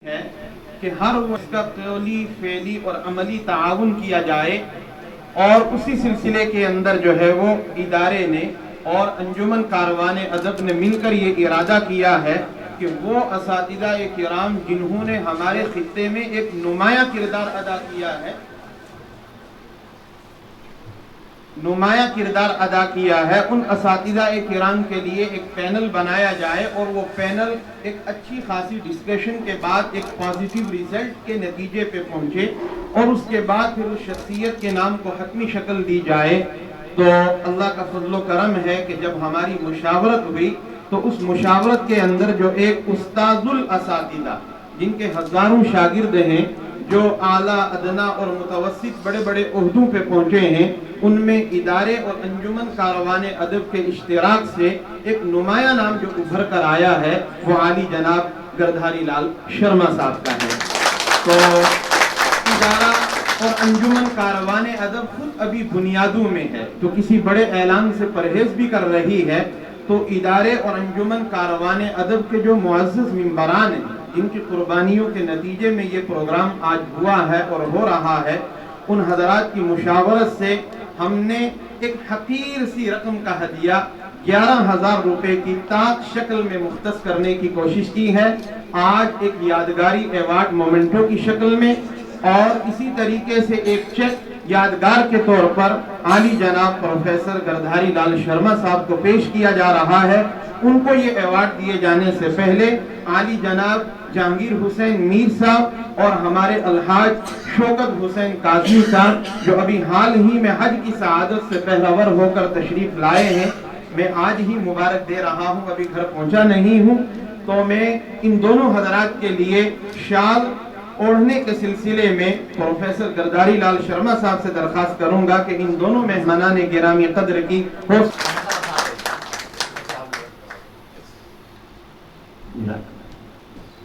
ہے کہ ہر وقت کا قولی فعلی اور عملی تعاون کیا جائے، اور اسی سلسلے کے اندر جو ہے وہ ادارے نے اور انجمن کاروان ادب نے مل کر یہ ارادہ کیا ہے کہ وہ اساتذہ کرام جنہوں نے ہمارے خطے میں ایک نمایاں کردار ادا کیا ہے ان اساتذہ کرام کے لیے ایک پینل بنایا جائے، اور وہ پینل ایک اچھی خاصی ڈسکشن کے بعد ایک پازیٹیو ریزلٹ کے نتیجے پہ پہنچے، اور اس کے بعد پھر اس شخصیت کے نام کو حتمی شکل دی جائے۔ تو اللہ کا فضل و کرم ہے کہ جب ہماری مشاورت ہوئی تو اس مشاورت کے اندر جو ایک استاذ الاساتذہ جن کے ہزاروں شاگرد ہیں، جو اعلیٰ ادنا اور متوسط بڑے بڑے عہدوں پہ پہنچے ہیں، ان میں ادارے اور انجمن کاروان ادب کے اشتراک سے ایک نمایاں نام جو ابھر کر آیا ہے وہ عالی جناب گردھاری لال شرما صاحب کا ہے۔ تو ادارہ اور انجمن کاروان ادب خود ابھی بنیادوں میں ہے، تو کسی بڑے اعلان سے پرہیز بھی کر رہی ہے، تو ادارے اور انجمن کاروان ادب کے جو معزز ممبران ہیں جن کی قربانیوں کے نتیجے میں یہ پروگرام آج ہوا ہے اور ہو رہا ہے، ان حضرات کی مشاورت سے ہم نے ایک حقیر سی رقم کا ہدیہ 11,000 روپے کی طاق شکل میں مختص کرنے کی کوشش کی ہے، آج ایک یادگاری ایوارڈ مومنٹو کی شکل میں، اور اسی طریقے سے ایک چیک یادگار کے طور پر عالی جناب پروفیسر گردھاری لال شرما صاحب کو پیش کیا جا رہا ہے۔ ان کو یہ ایوارڈ دیے جانے سے پہلے عالی جناب جہانگیر حسین میر صاحب اور ہمارے الحاج شوکت حسین کاظمی صاحب جو ابھی حال ہی میں حج کی سعادت سے پہلاور ہو کر تشریف لائے ہیں، میں آج ہی مبارک دے رہا ہوں، ابھی گھر پہنچا نہیں ہوں، تو میں ان دونوں حضرات کے لیے شال اوڑھنے کے سلسلے میں پروفیسر گردھاری لال شرما صاحب سے درخواست کروں گا کہ ان دونوں مہمانان گرامی قدر کی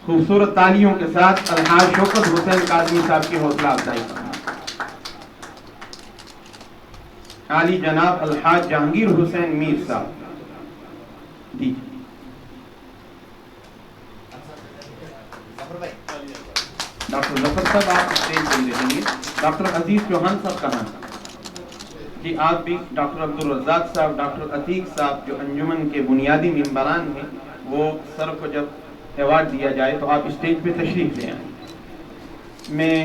خوبصورت تالیوں کے ساتھ الحاج شوکت حسین کاظمی صاحب کی حوصلہ افزائی کرنا۔ عالی جناب الحاج جہانگیر حسین میر صاحب جی۔ ڈاکٹر ظفر صاحب آپ اسٹیج پہ رہیں گے۔ ڈاکٹر عزیز چوہان صاحب کہاں جی؟ آپ بھی ڈاکٹر عبدالرزاق صاحب، ڈاکٹر عتیق صاحب جو انجمن کے بنیادی ممبران ہیں، وہ سر کو جب ایوارڈ دیا جائے تو آپ اسٹیج پہ تشریف لے آئیں۔ میں